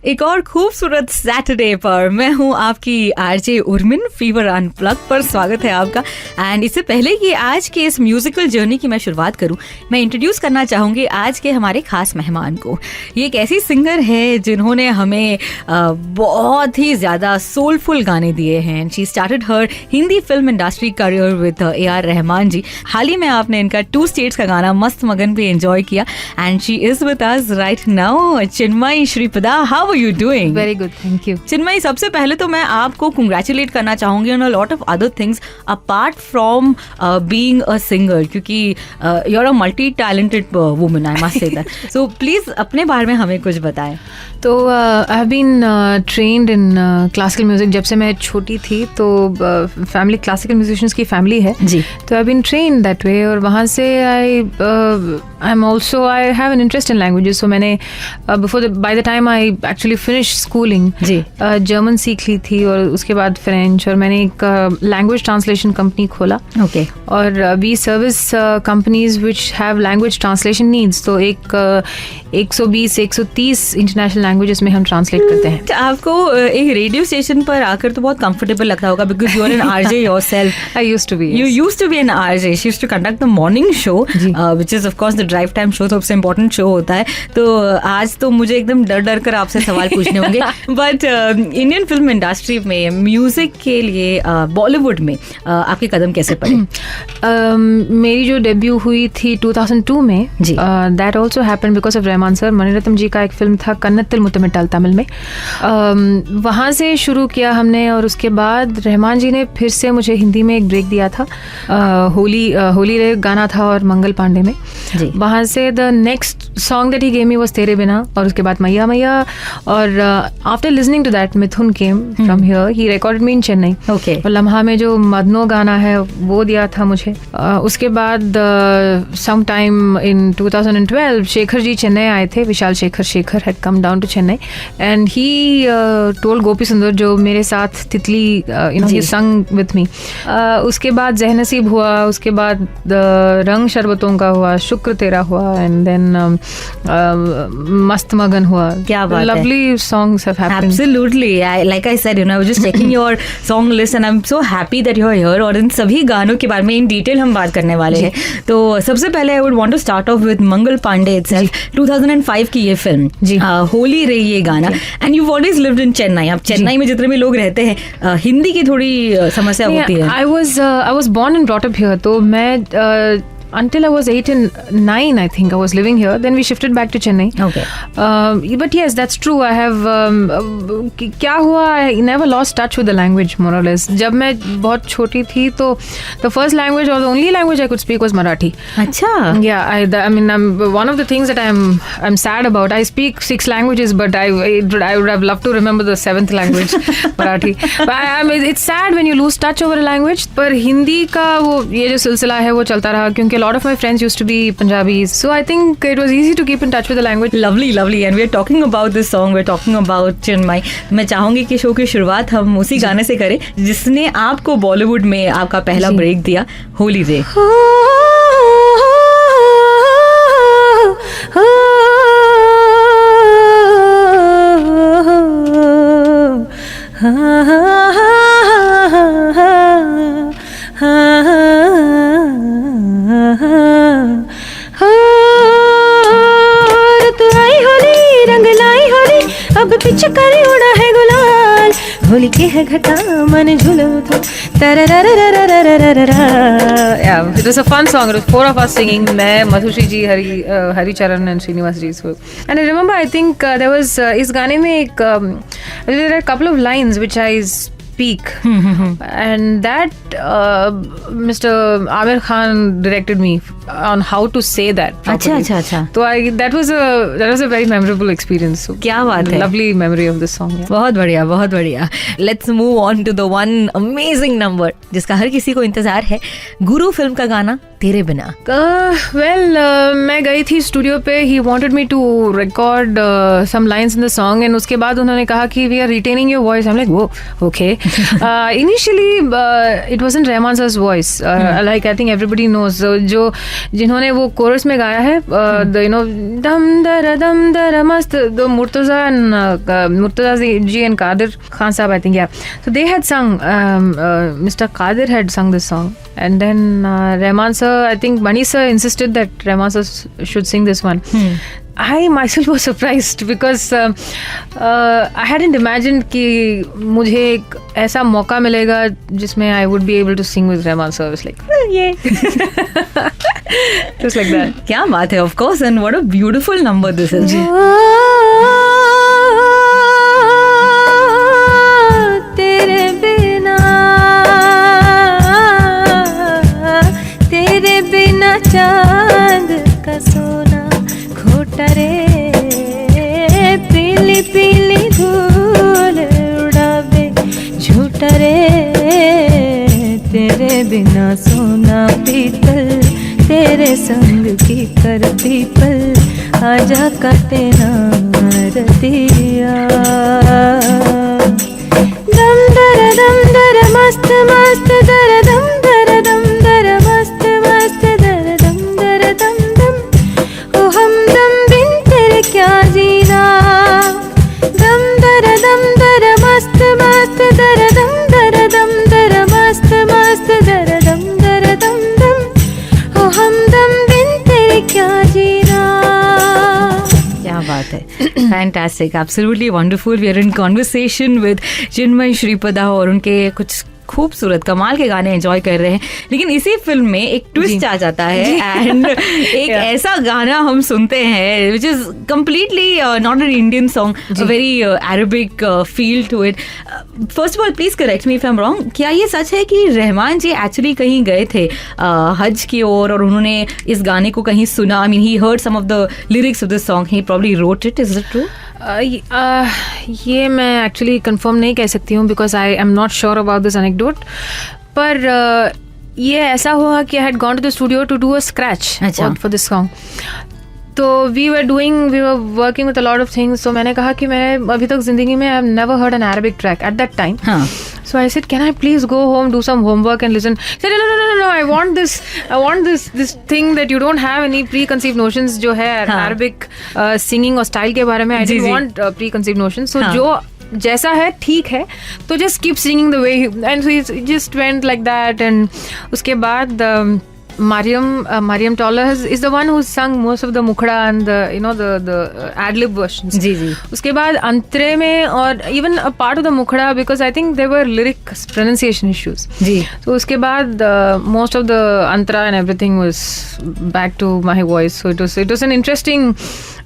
एक और खूबसूरत सैटरडे पर मैं हूं आपकी आरजे उर्मिन फीवर अनप्लग पर स्वागत है आपका। एंड इससे पहले कि आज के इस म्यूजिकल जर्नी की मैं शुरुआत करूं, मैं इंट्रोड्यूस करना चाहूंगी आज के हमारे खास मेहमान को। ये एक ऐसी सिंगर है जिन्होंने हमें बहुत ही ज़्यादा सोलफुल गाने दिए हैं। She started her Hindi film industry career with AR Rahman ji. हाल ही में आपने इनका 2 स्टेट्स का गाना मस्त मगन पे एंजॉय किया and she is with us right now. Chinmayi Sripada, how are you doing? Very good, thank you. Chinmayi, सबसे पहले तो मैं आपको कंग्रेचुलेट करना चाहूंगी on a lot of other things apart from being a singer, क्योंकि you are a multi talented woman, I must say that. So please अपने बारे में हमें कुछ बताएं। तो I have been trained in classical music जब से मैं छोटी थी। तो फैमिली क्लासिकल म्यूजिशियंस की फैमिली है जी। तो I have been trained that way, और वहाँ से I have an interest in languages. So मैंने by the time I actually finish schooling जी जर्मन सीख ली थी और उसके बाद फ्रेंच, और मैंने एक लैंग्वेज ट्रांसलेशन कंपनी खोला। ओके। और we service companies which have language translation needs. तो एक 120-130 इंटरनेशनल लैंग्वेजेस में हम ट्रांसलेट करते हैं। आपको एक रेडियो स्टेशन पर आकर तो बहुत कंफर्टेबल लगता होगा because you are an RJ yourself. I used to be. You used to be an RJ. She used to conduct the morning show, which is of course the drive time show, सबसे important show होता है। तो आज तो मुझे एकदम डर कर आपसे सवाल पूछने होंगे। बट इंडियन फिल्म इंडस्ट्री में म्यूजिक के लिए बॉलीवुड में आपके कदम कैसे पड़े? मेरी जो डेब्यू हुई थी 2002 में, that also happen because of Rahman sir. Maniratnam ji का एक फिल्म था कन्नत्तिल मुत्तमिट्टल तमिल में, वहाँ से शुरू किया हमने। और उसके बाद रहमान जी ने फिर से मुझे हिंदी में एक ब्रेक दिया था, होली रे गाना था और मंगल पांडे में। वहाँ से the next song that he gave me was तेरे बिना, और उसके बाद मैया मैया। और after listening to that Mithun came from here, he recorded me in Chennai. Okay. और लम्हा में जो मदनो गाना है वो दिया था मुझे। उसके बाद some time in 2012 Shekhar ji Chennai आए थे। Vishal Shekhar had come down to Chennai and he told Gopi Sundar, जो मेरे साथ तितली ही संग विथ मी। उसके बाद ज़हनसीब हुआ, उसके बाद रंग शरबतों का हुआ, शुक्र तेरा हुआ, एंड देन मस्त मगन हुआ। क्या बात है। Lovely songs have happened. Absolutely. Like I said, I was just checking your song list and I'm so happy that you're here. और इन सभी गानों के बारे में इन डिटेल हम बात करने वाले हैं। तो सबसे पहले I would want to start off with Mangal Pandey itself, 2005 की ये फिल्म होली रे, ये गाना। And you've always lived in Chennai. अब चेन्नई में जितने भी लोग रहते हैं हिंदी की थोड़ी समस्या होती है। I was born and brought up here. तो मैं until I was 8 and 9, I think I was living here. Then we shifted back to Chennai. Okay. But yes, that's true. I have क्या हुआ? I never lost touch with the language, more or less. जब मैं बहुत छोटी थी तो the first language or the only language I could speak was Marathi. अच्छा. Yeah, I mean, one of the things that I'm sad about. I speak 6 languages, but I would have loved to remember the 7th language, Marathi. But it's sad when you lose touch over a language. पर हिंदी का वो ये जो सिलसिला है वो चलता रहा, क्योंकि a lot of my friends used to be Punjabis, so I think it was easy to keep in touch with the language. Lovely. And we are talking about this song, we are talking about Chinmayi. मैं चाहूंगी कि show की शुरुआत हम उसी गाने से करें जिसने आपको बॉलीवुड में आपका पहला ब्रेक दिया, होली रे। अब पीछे करे उड़ा है गुलाल, होली के है घटा मन झूलो तो Yeah, it was a fun song. It was 4 of us singing. मैं, मधुश्री जी, हरी चरण and Srinivas ji. And I remember, I think there was इस गाने में एक there are a couple of lines which I speak and that Mr. Amir Khan directed me on how to say that properly. अच्छा. तो that was a very memorable experience. So, क्या बात है. Lovely memory of this song. Yeah. बहुत बढ़िया. Let's move on to the one amazing number जिसका हर किसी को इंतजार है, गुरु फिल्म का गाना तेरे बिना. मैं गई थी स्टूडियो पे. He wanted me to record some lines in the song and उसके बाद उन्होंने कहा कि we are retaining your voice. I'm like, whoa, okay. Initially, it wasn't Rahman sir's voice. Like I think everybody knows. जो जिन्होंने वो coarse में गाया है, the dam dara mast, the Murtaza ji and Qadir Khan Sahab, I think, yeah. So they had sung. Mr. Qadir had sung this song, and then Rahman sir, I think Mani sir insisted that Rahman sir should sing this one. I myself was surprised because I hadn't imagined कि मुझे एक ऐसा मौका मिलेगा जिसमें I would be able to sing with Rahman sir. I was like, yeah. Just like that. क्या बात है, of course, and what a beautiful number this is. तेरे बिना चांद का सोना खोटा रे, पीली पीली धूल उड़ावे झूठा रे, तेरे बिना सोना पीतल, तेरे संग की कर पीपल, आजा काटे ना रतिया, दम दर मस्त मस्त दर दम दर मस्त मस्त दर दम दम, ओ हमदम बिन तेरे क्या जीना, दम दर मस्त मस्त दर दर मस्त मस्त दर दम दम, ओ हमदम बिन तेरे क्या जीना. क्या बात है, fantastic, absolutely wonderful. We are in conversation with Chinmay Sripada और उनके कुछ खूबसूरत कमाल के गाने एंजॉय कर रहे हैं. लेकिन इसी फिल्म में एक ट्विस्ट आ जाता है एंड एक ऐसा गाना हम सुनते हैं which is completely not an Indian song, very Arabic feel to it. First of all please correct me if I am wrong, क्या ये सच है कि रहमान जी एक्चुअली कहीं गए थे हज की ओर और उन्होंने इस गाने को कहीं सुना? I mean he heard some of the lyrics of this song, he probably wrote it. Is it true? ये मैं एक्चुअली कंफर्म नहीं कह सकती हूँ because I am not sure about this anecdote. पर ये ऐसा हुआ कि I had gone to the studio to do a scratch for this song. तो we were working with a lot of things. तो मैंने कहा कि मैं अभी तक जिंदगी में I have never heard an Arabic track at that time. So I said, can I please go home, do some homework and listen? He said, no, I want this thing that you don't have any preconceived notions जो है Arabic singing और style के बारे में. I didn't want preconceived notions. So जो जैसा है ठीक है, तो just keep singing the way and so he just went like that. And उसके बाद Mariam Toller is the one who sung most of the mukhda and the ad-lib versions. जी. उसके बाद अंतरे में और even a part of the mukhda because I think there were lyric pronunciation issues. जी. तो उसके बाद most of the antara and everything was back to my voice. So it was an interesting,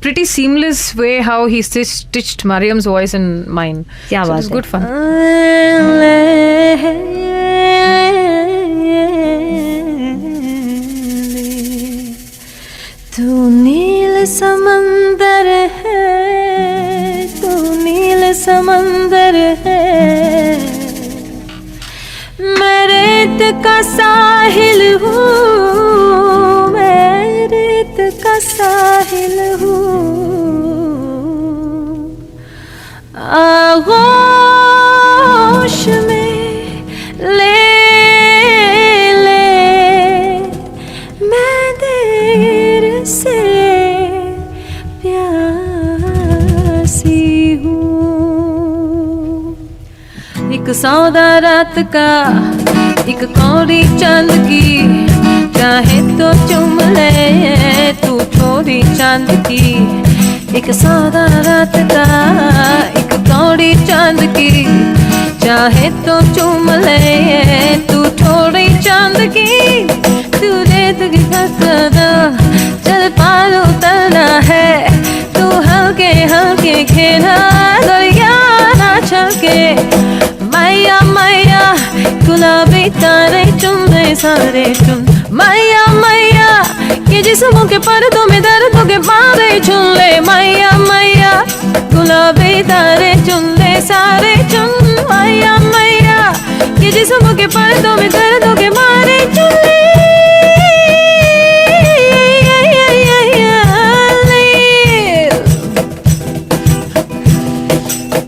pretty seamless way how he stitched Mariam's voice and mine. क्या बात है. It was good fun. तू नील समंदर है, तू नील समंदर है, मैं रेत का साहिल हूँ, मैं रेत का साहिल हूँ, आगोश में ले मैं देर से प्यासी हूँ. एक सौदा रात का, एक कौड़ी चांद की, चाहे तो चुम ले तू थोड़ी चांद की. एक सौदा रात का, एक कौड़ी चांद की, चाहे तो चुम ले तू थोड़ी चांद की. तू रेत की फसदा, चल पार उतरना है, तू हल्के हल्के खेला दरिया ना छलके. मैया मैया गुलाबी तारे चुम्बे सारे चुम, मैया मैया ये जिस्मों के पर्दों में दर्दों के बारे चुन ले. मैया मैया गुलाबी तारे चुन ले सारे चुन, मैया मैया ये जिस्मों के पर्दों में दर्दों के बारे चुन ले.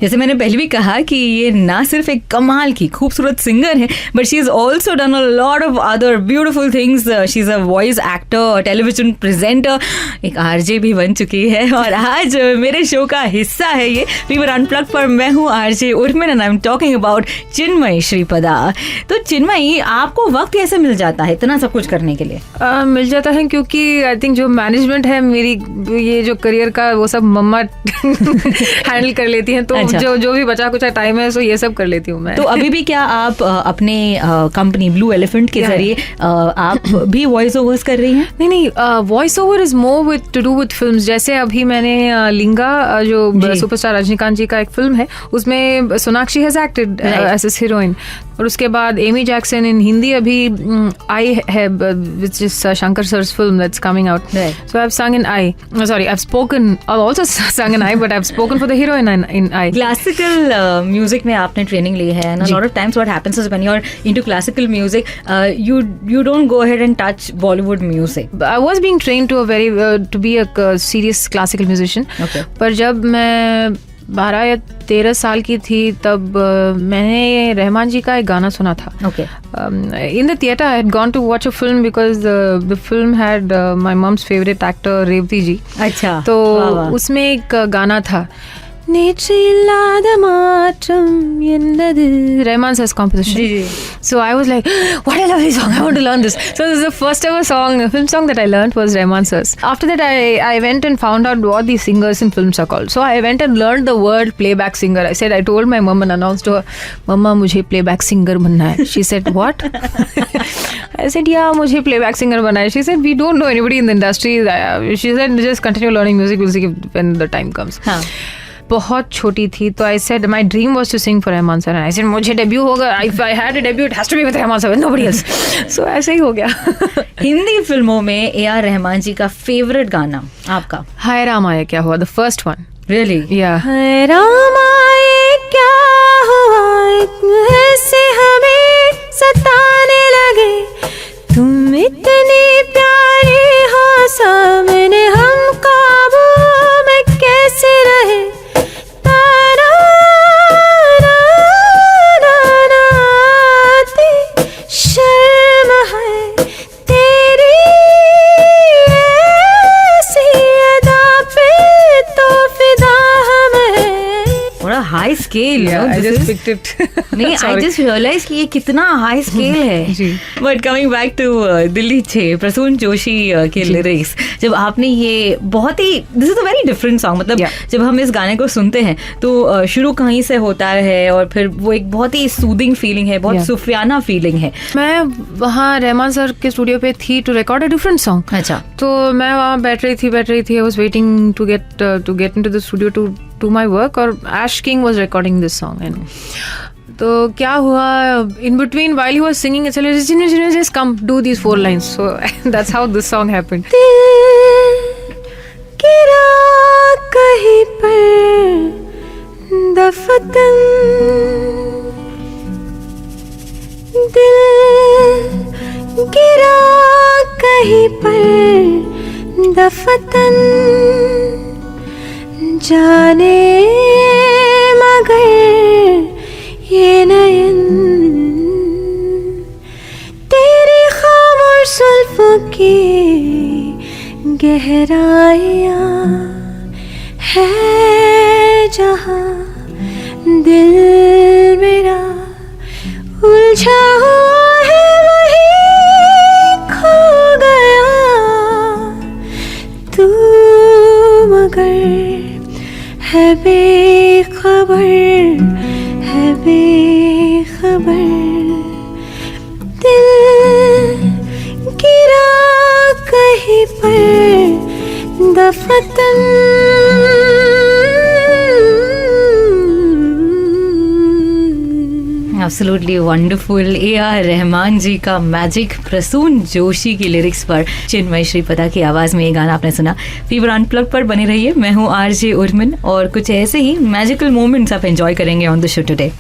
जैसे मैंने पहले भी कहा कि ये ना सिर्फ एक कमाल की खूबसूरत सिंगर है, but she is also done a lot of other beautiful things. She is a voice actor, television presenter, एक आरजे भी बन चुकी है और आज मेरे शो का हिस्सा है ये फीवर अनप्लग्ड पर. मैं हूँ RJ Urmin and I am talking about Chinmayi Sripada. तो चिन्मयी, आपको वक्त कैसे मिल जाता है इतना सब कुछ करने के लिए? मिल जाता है क्योंकि आई थिंक जो मैनेजमेंट है मेरी ये जो करियर का वो सब मम्मा हैंडल कर लेती हैं. तो अच्छा. जो भी बचा कुछ टाइम है सो ये सब कर लेती हूँ मैं. तो अभी भी क्या आप अपने कंपनी ब्लू एलिफेंट के जरिए आप भी वॉइस ओवर्स कर रही हैं? नहीं, voice over is more with two do with films. जैसे अभी मैंने लिंगा जो सुपरस्टार रजनीकांत जी का एक फिल्म है उसमें Sonakshi has acted as a heroine. और उसके बाद एमी जैक्सन इन हिंदी अभी आई है which is Shankar sir's film that's coming out. So I've sung in I. Sorry, I've spoken. I've also sung in I, but I've spoken for the heroine in I. Classical music में आपने training ली है, and a lot of times what happens is when you're into classical music, you don't go ahead and touch Bollywood music. I was being trained to be a serious classical musician. Okay. पर जब मैं 12 या 13 साल की थी तब मैंने रहमान जी का एक गाना सुना था. Okay. In the theatre I had gone to watch a film because the film had my mom's favorite actor Revati जी. अच्छा. तो उसमें एक गाना था, நேற்றில்லாத மாற்றம் என்னது, Rahman sir's composition. So I was like, what a lovely song, I want to learn this. So this is the first ever film song that I learned was Rahman sir's. After that I went and found out what these singers in films are called. So I went and learned the word playback singer. I told my mom and announced to her, Mama मुझे playback singer बनना है. She said, what? I said, yeah, मुझे playback singer बनना है. She said, we don't know anybody in the industry. She said, just continue learning music, we'll see when the time comes. हाँ. बहुत छोटी थी तो I said my dream was to sing for Rahman sir. I said मुझे debut होगा, if I had a debut it has to be with Rahman sir, nobody else. So ऐसे ही हो गया. हिंदी फिल्मों में ए.आर. रहमान जी का फेवरेट गाना आपका? हाय राम आए क्या हुआ, द फर्स्ट वन. रियली? या. हाय राम आए क्या हुआ, ऐसे हमें सताने लगे, तुम इतने प्यारे हो सामने, हम काबू में कैसे रहे. High scale. I just picked it. नहीं, I just realized कि ये कितना हाई स्केल है. But coming back to Delhi 6, Prasoon Joshi के लिरिक्स, जब आपने ये बहुत ही, this is a very different song. मतलब जब हम इस गाने को सुनते हैं तो शुरू कहीं से होता है और फिर वो एक बहुत ही सूदिंग फीलिंग है, बहुत सुफियाना फीलिंग है. मैं वहाँ रहमान सर के स्टूडियो पे थी to record a different song. अच्छा. तो मैं वहाँ बैठ रही थी. I was waiting to get into the studio to my work, और Ash King was recording this song. And तो क्या हुआ, in between while he was singing, it's like, just come do these 4 lines. So that's how this song happened. गिरा कहीं पर दफतन, दिल गिरा कहीं पर दफतन, जाने मगर ये नयन तेरी खामोश जुल्फों की गहराइयाँ है, जहाँ दिल मेरा उलझा हुआ है वहीं खो गया तू, मगर है बेखबर, है बेखबर. दिल गिरा कहीं पर दफतन. Absolutely wonderful. A R. Rahman ji का मैजिक, प्रसून जोशी की लिरिक्स पर चिन्मयी श्रीपदा की आवाज़ में ये गाना आपने सुना. फीवर अनप्लग्ड पर बने रहिए. मैं हूँ आरजे उर्मिन और कुछ ऐसे ही मैजिकल मोमेंट्स आप एंजॉय करेंगे ऑन द शो टुडे.